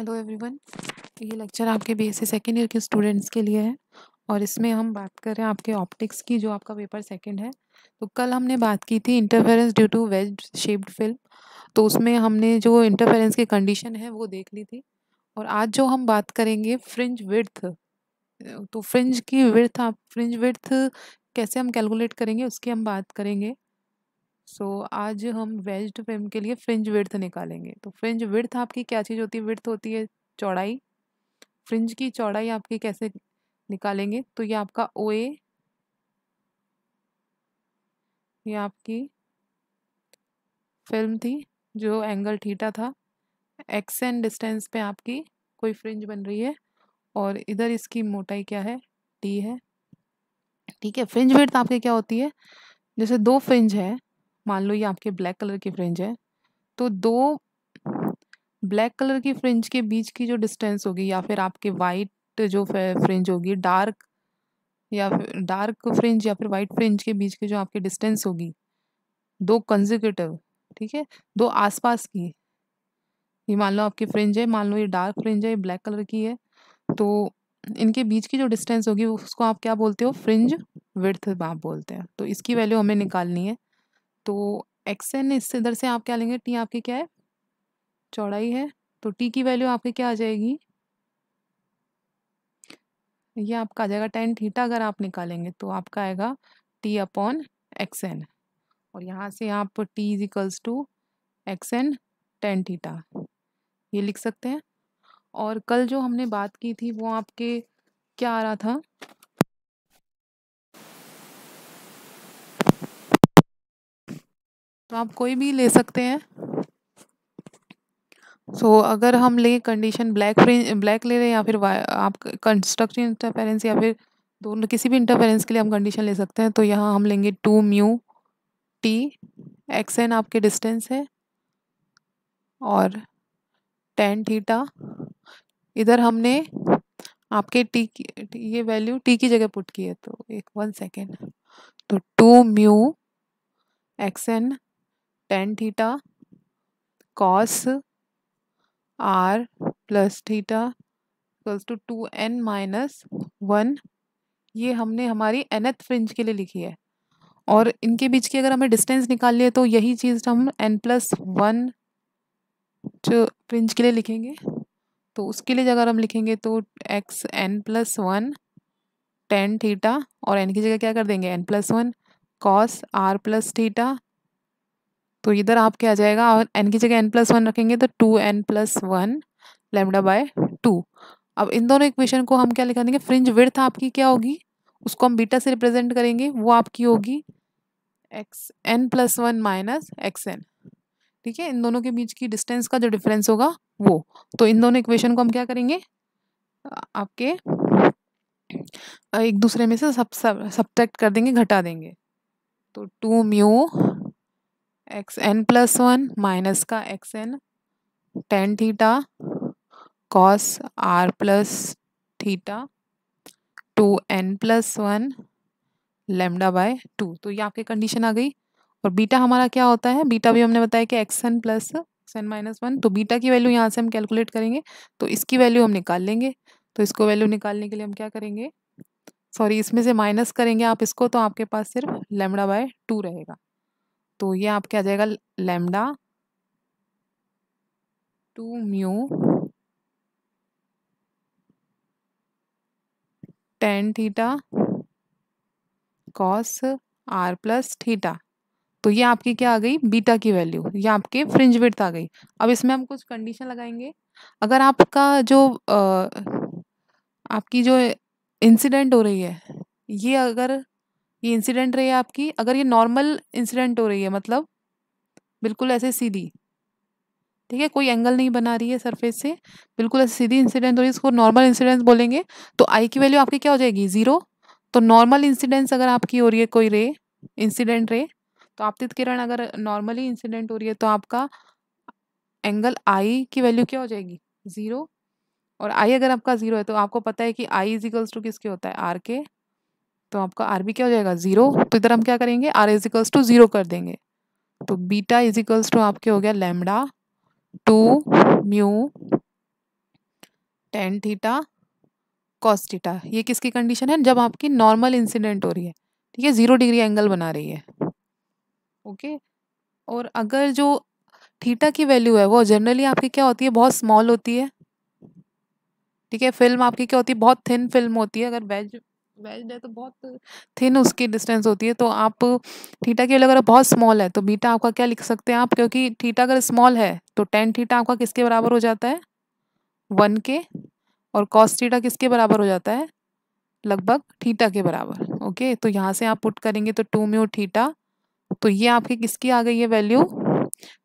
Hello everyone. ये lecture आपके BSc second year के स्टूडेंट्स के लिए है और इसमें हम बात कर रहे हैं आपके ऑप्टिक्स की, जो आपका पेपर सेकंड है। तो कल हमने बात की थी interference due to wedge shaped film, तो उसमें हमने जो इंटरफेरेंस की कंडीशन है वो देख ली थी। और आज जो हम बात करेंगे फ्रिंज विड्थ, तो फ्रिंज विड्थ कैसे हम कैलकुलेट करेंगे उसकी हम बात करेंगे। आज हम वेज्ड फिल्म के लिए फ्रिंज विड्थ निकालेंगे। तो फ्रिंज विड्थ आपकी क्या चीज़ होती है? विड्थ होती है चौड़ाई। फ्रिंज की चौड़ाई आपकी कैसे निकालेंगे? तो ये आपका ओ ए, ये आपकी फिल्म थी जो एंगल थीटा था। एक्स एन डिस्टेंस पे आपकी कोई फ्रिंज बन रही है और इधर इसकी मोटाई क्या है? टी है। ठीक है। फ्रिंज विड्थ आपकी क्या होती है? जैसे दो फ्रिंज है, मान लो ये आपके ब्लैक कलर की फ्रिंज है, तो दो ब्लैक कलर की फ्रिंज के बीच की जो डिस्टेंस होगी, या फिर आपके वाइट जो फ्रिंज होगी, डार्क फ्रिंज या फिर वाइट फ्रिंज के बीच की जो आपकी डिस्टेंस होगी, दो कंसेक्यूटिव, ठीक है, दो आसपास की, ये मान लो आपकी फ्रिंज है, मान लो ये डार्क फ्रिंज है, ये ब्लैक कलर की है, तो इनके बीच की जो डिस्टेंस होगी उसको आप क्या बोलते हो? फ्रिंज विड्थ आप बोलते हैं। तो इसकी वैल्यू हमें निकालनी है। तो एक्स एन, इस इधर से आप क्या लेंगे? टी आपकी क्या है? चौड़ाई है। तो टी की वैल्यू आपकी क्या आ जाएगी? ये आपका आ जाएगा टेन थीटा। अगर आप निकालेंगे तो आपका आएगा टी अपॉन एक्स एन, और यहाँ से आप T is equals to X N tan theta, ये लिख सकते हैं। और कल जो हमने बात की थी वो आपके क्या आ रहा था? तो आप कोई भी ले सकते हैं। अगर हम ले कंडीशन ब्लैक ले रहे हैं, या फिर आप कंस्ट्रक्टिव इंटरफेरेंस, या फिर दोनों किसी भी इंटरफेरेंस के लिए हम कंडीशन ले सकते हैं। तो यहाँ हम लेंगे two mu T, X N आपके डिस्टेंस है, और टेन थीटा, इधर हमने आपके टी की ये वैल्यू टी की जगह पुट की है। तो एक 1 सेकेंड। तो two mu x N tan theta cos are plus theta equals to 2n-1, ये हमने हमारी nth फ्रिंज के लिए लिखी है। और इनके बीच की अगर हमें डिस्टेंस निकालनी है तो यही चीज़ हम n+1 जो फ्रिंज के लिए लिखेंगे। तो उसके लिए अगर हम लिखेंगे तो एक्स n+1 टेन थीटा, और n की जगह क्या कर देंगे? n+1 cos R plus theta. तो इधर आप क्या आ जाएगा? और n की जगह n+1 रखेंगे तो 2n+1 लैम्डा बाय 2। अब इन दोनों इक्वेशन को हम क्या लिखा देंगे? फ्रिंज विड्थ आपकी क्या होगी उसको हम बीटा से रिप्रेजेंट करेंगे, वो आपकी होगी X N plus one minus X N. ठीक है, इन दोनों के बीच की डिस्टेंस का जो डिफरेंस होगा वो। तो इन दोनों इक्वेशन को हम क्या करेंगे? आपके एक दूसरे में से सब्ट्रैक्ट कर देंगे, घटा देंगे। तो two mu x N plus one minus का x N tan theta cos are plus theta two n plus one lambda by 2। तो ये आपकी कंडीशन आ गई। और बीटा हमारा क्या होता है? बीटा भी हमने बताया कि X N plus X N minus one. तो बीटा की वैल्यू यहाँ से हम कैलकुलेट करेंगे, तो इसकी वैल्यू हम निकाल लेंगे। तो इसको वैल्यू निकालने के लिए हम क्या करेंगे? सॉरी, इसमें से माइनस करेंगे आप इसको, तो आपके पास सिर्फ लेमडा बाय 2 रहेगा। तो ये आपके आ जाएगा lambda two mu tan theta cos are plus theta. तो ये आपकी क्या आ गई? बीटा की वैल्यू, ये आपके फ्रिंज विड्थ आ गई। अब इसमें हम कुछ कंडीशन लगाएंगे। अगर आपका जो आपकी जो इंसिडेंट हो रही है, ये अगर ये इंसिडेंट रही है आपकी, अगर ये नॉर्मल इंसिडेंट हो रही है, मतलब बिल्कुल ऐसे सीधी, ठीक है, कोई एंगल नहीं बना रही है सरफेस से, बिल्कुल ऐसे सीधी इंसिडेंट हो रही है, इसको नॉर्मल इंसिडेंस बोलेंगे। तो आई की वैल्यू आपकी क्या हो जाएगी? 0। तो नॉर्मल इंसिडेंस अगर आपकी हो रही है कोई रे, इंसिडेंट रे, तो आपतित किरण अगर नॉर्मली इंसिडेंट हो रही है तो आपका एंगल आई की वैल्यू क्या हो जाएगी? 0। और आई अगर आपका 0 है तो आपको पता है कि आई इज इक्वल्स टू किसके होता है? आर के। तो आपका आर भी क्या हो जाएगा? 0। तो इधर हम क्या करेंगे? आर इज इक्वल्स टू 0 कर देंगे। तो बीटा इज इक्वल्स टू आपके हो गया lambda two mu tan theta cos theta, ये किसकी कंडीशन है? जब आपकी नॉर्मल इंसिडेंट हो रही है, ठीक है, 0 डिग्री एंगल बना रही है। ओके। और अगर जो थीटा की वैल्यू है वो जनरली आपकी क्या होती है? बहुत स्मॉल होती है, ठीक है। फिल्म आपकी क्या होती है? बहुत थिन फिल्म होती है। अगर वेज वेज है तो बहुत थिन उसकी डिस्टेंस होती है। तो आप थीटा की वैल्यू अगर बहुत स्मॉल है तो बीटा आपका क्या लिख सकते हैं आप? क्योंकि थीटा अगर स्मॉल है तो टेन थीटा आपका किसके बराबर हो जाता है? 1 के। और कॉस थीटा किसके बराबर हो जाता है? लगभग थीटा के बराबर। ओके, तो यहाँ से आप पुट करेंगे तो 2 म्यू थीटा, तो ये आपकी किसकी आ गई है वैल्यू?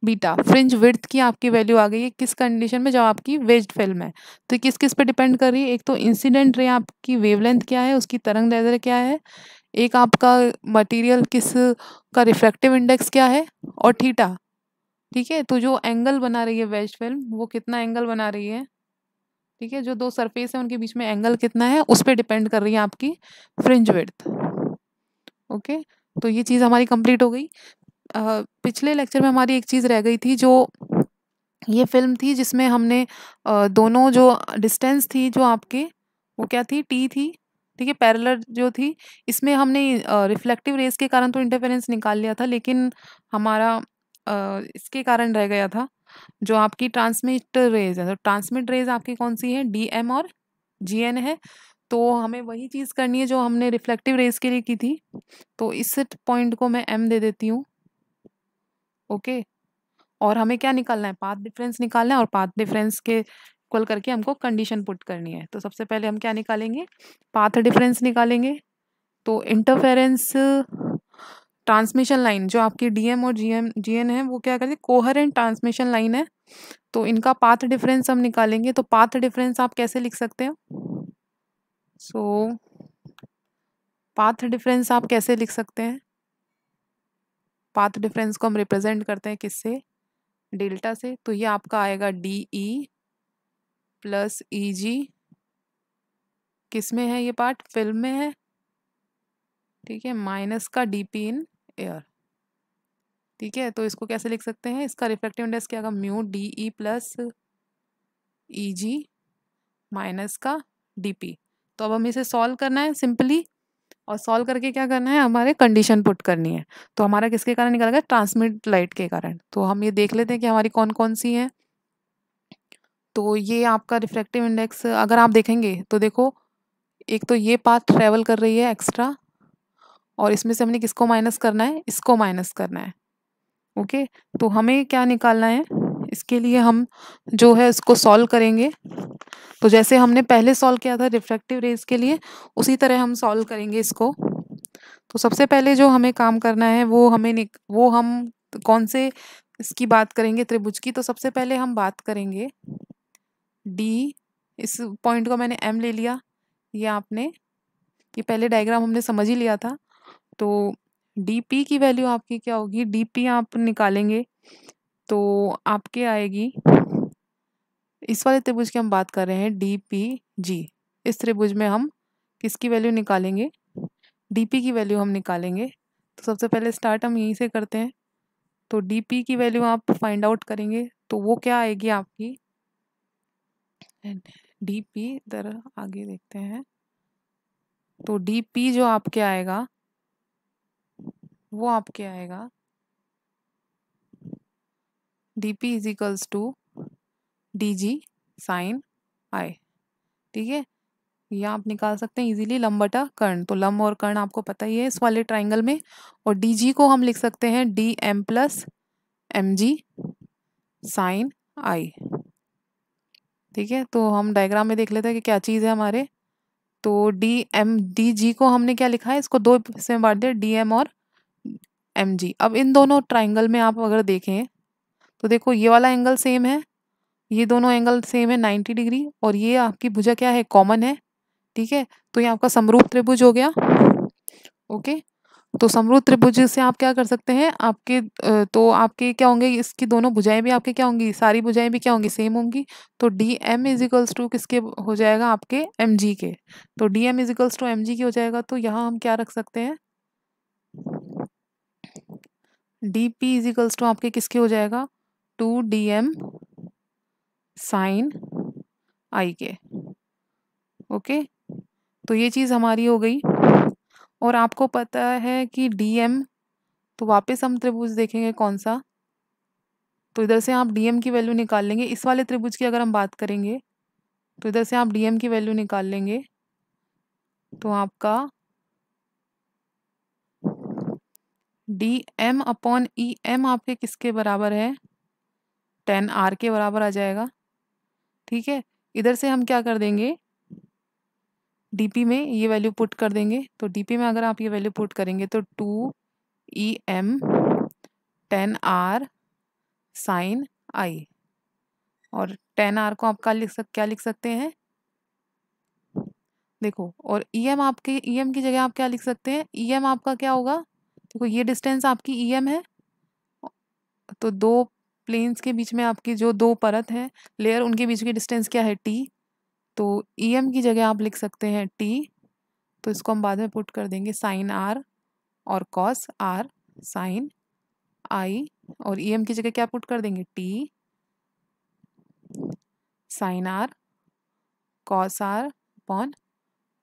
बीटा। फ्रिंज विड्थ की आपकी वैल्यू आ गई है किस कंडीशन में? जब आपकी वेज्ड फिल्म है। तो किस किस पे डिपेंड कर रही है? एक तो इंसिडेंट रे आपकी वेवलेंथ क्या है, उसकी तरंग दैर्ध्य क्या है, एक आपका मटेरियल किस का रिफ्रैक्टिव इंडेक्स क्या है, और थीटा। ठीक है, तो जो एंगल बना रही है वेज्ड फिल्म वो कितना एंगल बना रही है, ठीक है, जो दो सरफेस है उनके बीच में एंगल कितना है उस पर डिपेंड कर रही है आपकी फ्रिंज विड्थ। ओके, तो ये चीज़ हमारी कंप्लीट हो गई। पिछले लेक्चर में हमारी एक चीज़ रह गई थी, जो ये फिल्म थी जिसमें हमने दोनों जो डिस्टेंस थी जो आपके, वो क्या थी? टी थी, ठीक है, पैरेलल जो थी। इसमें हमने रिफ्लेक्टिव रेज के कारण तो इंटरफेरेंस निकाल लिया था, लेकिन हमारा इसके कारण रह गया था जो आपकी ट्रांसमिट रेज है। तो ट्रांसमिट रेज आपकी कौन सी है? डी एम और जी एन है। तो हमें वही चीज़ करनी है जो हमने रिफ्लेक्टिव रेज के लिए की थी। तो इस पॉइंट को मैं एम दे देती हूँ। ओके, और हमें क्या निकालना है? पाथ डिफरेंस निकालना है, और पाथ डिफरेंस के इक्वल करके हमको कंडीशन पुट करनी है। तो सबसे पहले हम क्या निकालेंगे? पाथ डिफरेंस निकालेंगे। तो इंटरफेरेंस ट्रांसमिशन लाइन जो आपकी डीएम और जीएन है वो क्या करती है? कोहेरेंट ट्रांसमिशन लाइन है। तो इनका पाथ डिफरेंस हम निकालेंगे। तो पाथ डिफरेंस आप कैसे लिख सकते हो? सो पाथ डिफरेंस आप कैसे लिख सकते हैं? पाथ डिफरेंस को हम रिप्रेजेंट करते हैं किससे? डेल्टा से। तो ये आपका आएगा डी ई प्लस ई जी। किस में है ये पार्ट? फिल्म में है, ठीक है, माइनस का डीपी इन एयर। ठीक है, तो इसको कैसे लिख सकते हैं? इसका रिफ्लेक्टिव इंडेक्स क्या होगा? म्यू डी ई प्लस ई जी माइनस का डीपी। तो अब हमें इसे सॉल्व करना है सिंपली, और सॉल्व करके क्या करना है? हमारे कंडीशन पुट करनी है। तो हमारा किसके कारण निकलेगा? ट्रांसमिट लाइट के कारण। तो हम ये देख लेते हैं कि हमारी कौन कौन सी है। तो ये आपका रिफ्लेक्टिव इंडेक्स अगर आप देखेंगे तो देखो, एक तो ये पाथ ट्रेवल कर रही है एक्स्ट्रा, और इसमें से हमने किसको माइनस करना है? इसको माइनस करना है। ओके, तो हमें क्या निकालना है? इसके लिए हम जो है इसको सॉल्व करेंगे। तो जैसे हमने पहले सॉल्व किया था रिफ्रैक्टिव रेज के लिए, उसी तरह हम सॉल्व करेंगे इसको। तो सबसे पहले जो हमें काम करना है वो हम कौन से इसकी बात करेंगे? त्रिभुज की। तो सबसे पहले हम बात करेंगे डी, इस पॉइंट को मैंने एम ले लिया, ये आपने, ये पहले डायग्राम हमने समझ ही लिया था। तो डीपी की वैल्यू आपकी क्या होगी? डीपी आप निकालेंगे तो आपके आएगी, इस वाले त्रिभुज की हम बात कर रहे हैं डीपी जी। इस त्रिभुज में हम किसकी वैल्यू निकालेंगे? डीपी की वैल्यू हम निकालेंगे। तो सबसे पहले स्टार्ट हम यहीं से करते हैं। तो डीपी की वैल्यू आप फाइंड आउट करेंगे तो वो क्या आएगी आपकी? डीपी इधर आगे देखते हैं। तो डीपी जो आपके आएगा वो आपके आएगा DP is equals to D G sine I. ठीक है, ये आप निकाल सकते हैं इजीली, लंब बटा कर्ण। तो लंब और कर्ण आपको पता ही है इस वाले ट्राइंगल में। और डी जी को हम लिख सकते हैं D M plus M G sine I. ठीक है, तो हम डायग्राम में देख लेते हैं कि क्या चीज़ है हमारे। तो डी जी को हमने क्या लिखा है? इसको दो हिस्से में बांट दिया, डी एम और एम जी। अब इन दोनों ट्राइंगल में आप अगर देखें तो देखो ये वाला एंगल सेम है, ये दोनों एंगल सेम है 90 डिग्री, और ये आपकी भुजा क्या है? कॉमन है। ठीक है, तो ये आपका समरूप त्रिभुज हो गया। ओके, तो समरूप त्रिभुज से आप क्या कर सकते हैं? तो आपके क्या होंगे? इसकी दोनों भुजाएं भी आपके क्या होंगी? सारी भुजाएं भी क्या होंगी? सेम होंगी। तो D M is equals to किसके हो जाएगा? आपके एम जी के। तो D M is equals to M G के हो जाएगा। तो यहाँ हम क्या रख सकते हैं? D P is equals to आपके किसके हो जाएगा? Two D M sine I के। ओके, तो ये चीज़ हमारी हो गई। और आपको पता है कि डीएम, तो वापस हम त्रिभुज देखेंगे कौन सा, तो इधर से आप डीएम की वैल्यू निकाल लेंगे। इस वाले त्रिभुज की अगर हम बात करेंगे तो इधर से आप डीएम की वैल्यू निकाल लेंगे, तो आपका D M upon E M आपके किसके बराबर है, 10R के बराबर आ जाएगा। ठीक है, इधर से हम क्या कर देंगे, डीपी में ये वैल्यू पुट कर देंगे। तो डीपी में अगर आप ये वैल्यू पुट करेंगे तो 2EM 10R साइन आई, और 10R को आप क्या लिख सकते हैं, देखो, और ईएम आपके, ईएम की जगह आप क्या लिख सकते हैं, ईएम आपका क्या होगा, देखो ये डिस्टेंस आपकी ईएम है, तो दो प्लेन्स के बीच में आपकी जो दो परत है लेयर, उनके बीच की डिस्टेंस क्या है, टी। तो ईएम की जगह आप लिख सकते हैं टी, तो इसको हम बाद में पुट कर देंगे साइन आर और कॉस आर साइन आई, और ईएम की जगह क्या पुट कर देंगे, T sine R cos R upon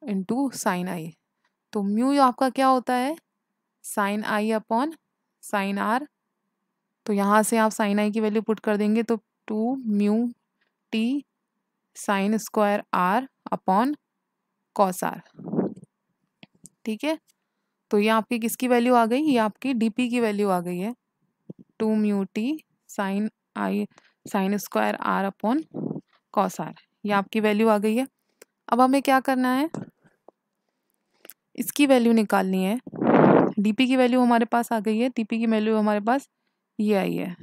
into sine I. तो म्यू आपका क्या होता है, sine I upon sine R, तो यहाँ से आप साइन आई की वैल्यू पुट कर देंगे, तो 2 mu T sine square R upon cos R. ठीक है, तो ये आपकी किसकी वैल्यू आ गई, ये आपकी डीपी की वैल्यू आ गई है, 2 mu T sine I sine square R upon cos R, ये आपकी वैल्यू आ गई है। अब हमें क्या करना है, इसकी वैल्यू निकालनी है। डीपी की वैल्यू हमारे पास आ गई है, डीपी की वैल्यू हमारे पास ये आई है।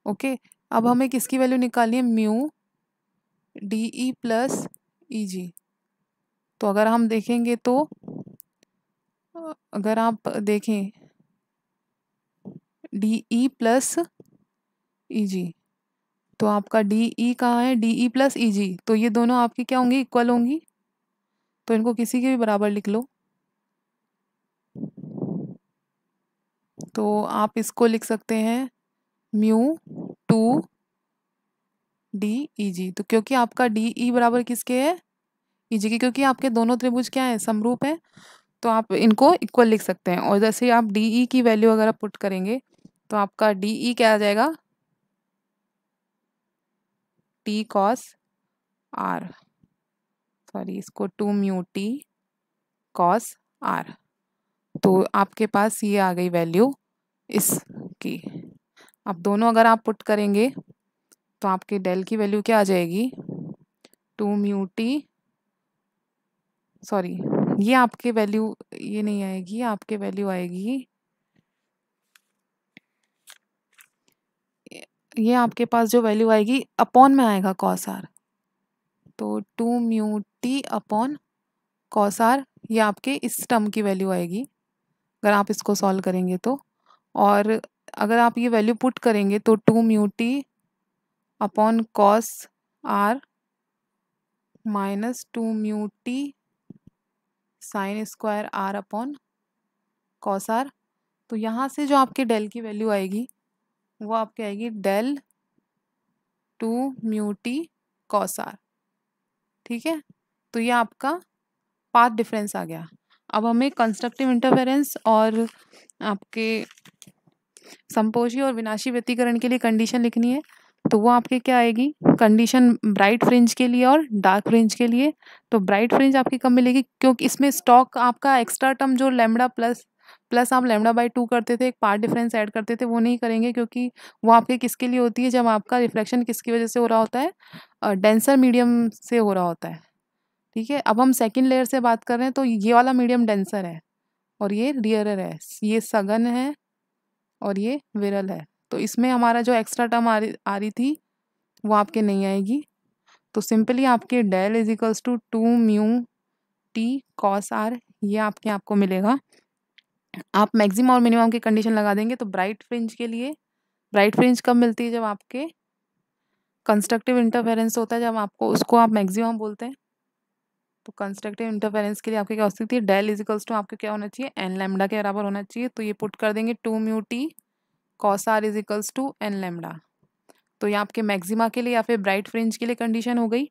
ओके, अब हमें किसकी वैल्यू निकालनी है, म्यू डीई प्लस ईजी। तो अगर हम देखेंगे तो अगर आप देखें डीई प्लस ईजी, तो आपका डीई कहाँ है, डीई प्लस ईजी, तो ये दोनों आपकी क्या होंगी, इक्वल होंगी, तो इनको किसी के भी बराबर लिख लो। तो आप इसको लिख सकते हैं म्यू 2 डी ई जी, तो क्योंकि आपका डी ई बराबर किसके है, ई जी की, क्योंकि आपके दोनों त्रिभुज क्या है, समरूप है, तो आप इनको इक्वल लिख सकते हैं। और जैसे आप डी ई की वैल्यू अगर आप पुट करेंगे तो आपका डी ई क्या आ जाएगा, टी कॉस आर, सॉरी इसको 2 म्यू टी कॉस आर, तो आपके पास ये आ गई वैल्यू इसकी। अब दोनों अगर आप पुट करेंगे तो आपके डेल की वैल्यू क्या आ जाएगी, 2 म्यू टी, सॉरी ये आपके वैल्यू ये नहीं आएगी, आपके वैल्यू आएगी, ये आपके पास जो वैल्यू आएगी अपॉन में आएगा कॉस आर, तो 2 mu T upon cos R, ये आपके इस टर्म की वैल्यू आएगी अगर आप इसको सॉल्व करेंगे तो। और अगर आप ये वैल्यू पुट करेंगे तो 2 mu T upon cos R minus 2 mu T sine square R upon cos R, तो यहाँ से जो आपके डेल की वैल्यू आएगी वो आपकी आएगी del 2 mu T cos R. ठीक है, तो ये आपका पाथ डिफरेंस आ गया। अब हमें कंस्ट्रक्टिव इंटरफेरेंस और आपके संपोषी और विनाशी व्यतिकरण के लिए कंडीशन लिखनी है, तो वो आपके क्या आएगी, कंडीशन ब्राइट फ्रिंज के लिए और डार्क फ्रिंज के लिए। तो ब्राइट फ्रिंज आपकी कब मिलेगी, क्योंकि इसमें स्टॉक आपका एक्स्ट्रा टर्म जो लैम्डा प्लस आप λ/2 करते थे, एक पार्ट डिफरेंस ऐड करते थे, वो नहीं करेंगे, क्योंकि वो आपके किसके लिए होती है, जब आपका रिफ्लेक्शन किसकी वजह से हो रहा होता है, डेंसर मीडियम से हो रहा होता है। ठीक है, अब हम सेकेंड लेयर से बात कर रहे हैं, तो ये वाला मीडियम डेंसर है और ये रियरर है, ये सघन है और ये विरल है, तो इसमें हमारा जो एक्स्ट्रा टर्म आ रही थी वो आपके नहीं आएगी। तो सिंपली आपके del is equals to 2 mu T cos R, ये आपको मिलेगा। आप मैक्सिमम और मिनिमम की कंडीशन लगा देंगे, तो ब्राइट फ्रिंज के लिए, ब्राइट फ्रिंज कब मिलती है, जब आपके कंस्ट्रक्टिव इंटरफेरेंस होता है, जब आपको उसको आप मैक्सिमम बोलते हैं। तो कंस्ट्रक्टिव इंटरफेरेंस के लिए आपके क्या हो सकती है, डेल इज इक्वल्स टू आपके क्या होना चाहिए, एन लैम्डा के बराबर होना चाहिए, तो ये पुट कर देंगे 2 mu T cos R is equals to N lambda. तो ये आपके मैक्सिमा के लिए या फिर ब्राइट फ्रिंज के लिए कंडीशन हो गई।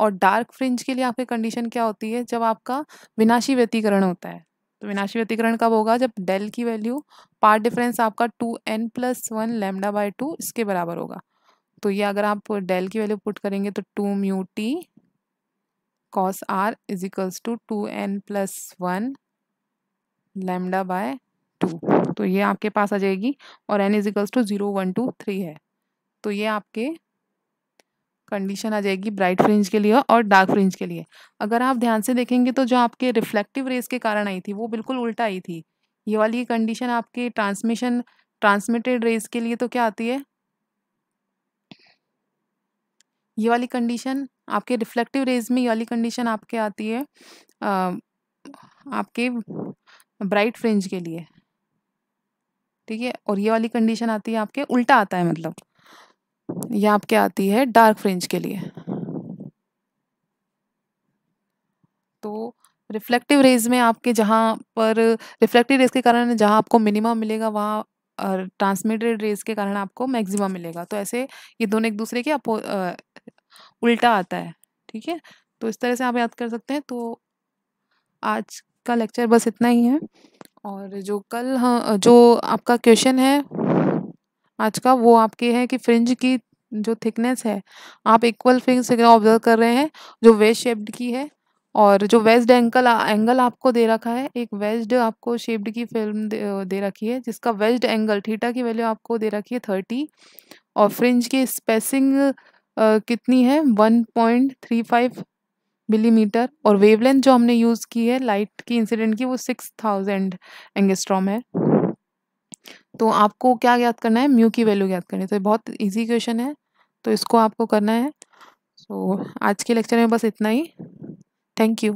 और डार्क फ्रिंज के लिए आपकी कंडीशन क्या होती है, जब आपका विनाशी व्यतिकरण होता है। तो विनाशी व्यतिकरण कब होगा, जब डेल की वैल्यू पाथ डिफरेंस आपका 2n+1 λ/2 इसके बराबर होगा। तो ये अगर आप डेल की वैल्यू पुट करेंगे तो 2 mu T cos r is equals to 2n+1 λ/2। तो ये आपके पास आ जाएगी और n इज इक्वल्स टू 0 1 2 3 है। तो ये आपके कंडीशन आ जाएगी ब्राइट फ्रिंज के लिए और डार्क फ्रिंज के लिए। अगर आप ध्यान से देखेंगे तो जो आपके रिफ्लेक्टिव रेज के कारण आई थी वो बिल्कुल उल्टा आई थी। ये वाली कंडीशन आपके ट्रांसमिटेड रेज के लिए तो क्या आती है, ये वाली कंडीशन आपके रिफ्लेक्टिव रेज में, ये वाली कंडीशन आपके आती है आपके ब्राइट फ्रिंज के लिए, ठीक है। और ये वाली कंडीशन आती है आपके उल्टा आता है, मतलब ये आपके आती है डार्क फ्रिंज के लिए। तो रिफ्लेक्टिव रेज में आपके जहाँ पर रिफ्लेक्टिव रेज के कारण जहाँ आपको मिनिमम मिलेगा वहाँ ट्रांसमिटेड रेज के कारण आपको मैक्सिमम मिलेगा। तो ऐसे ये दोनों एक दूसरे के उल्टा आता है, ठीक है। तो इस तरह से आप याद कर सकते हैं। तो आज का लेक्चर बस इतना ही है, और जो कल हाँ जो आपका क्वेश्चन है आज का वो आपके है कि फ्रिंज की जो थिकनेस है, आप इक्वल फ्रिंज ऑब्जर्व कर रहे हैं जो वेज शेप्ड की है, और जो वेज्ड एंगल आपको दे रखा है, एक वेज्ड आपको शेप्ड की फिल्म दे रखी है जिसका वेज्ड एंगल थीटा की वैल्यू आपको दे रखी है 30, और फ्रिंज की स्पेसिंग कितनी है 1.35 मिलीमीटर, और वेवलेंथ जो हमने यूज़ की है लाइट की इंसिडेंट की वो 6000 एंगस्ट्रॉम है। तो आपको क्या याद करना है, म्यू की वैल्यू याद करनी है। तो ये बहुत इजी क्वेश्चन है, तो इसको आपको करना है। सो आज के लेक्चर में बस इतना ही। Thank you.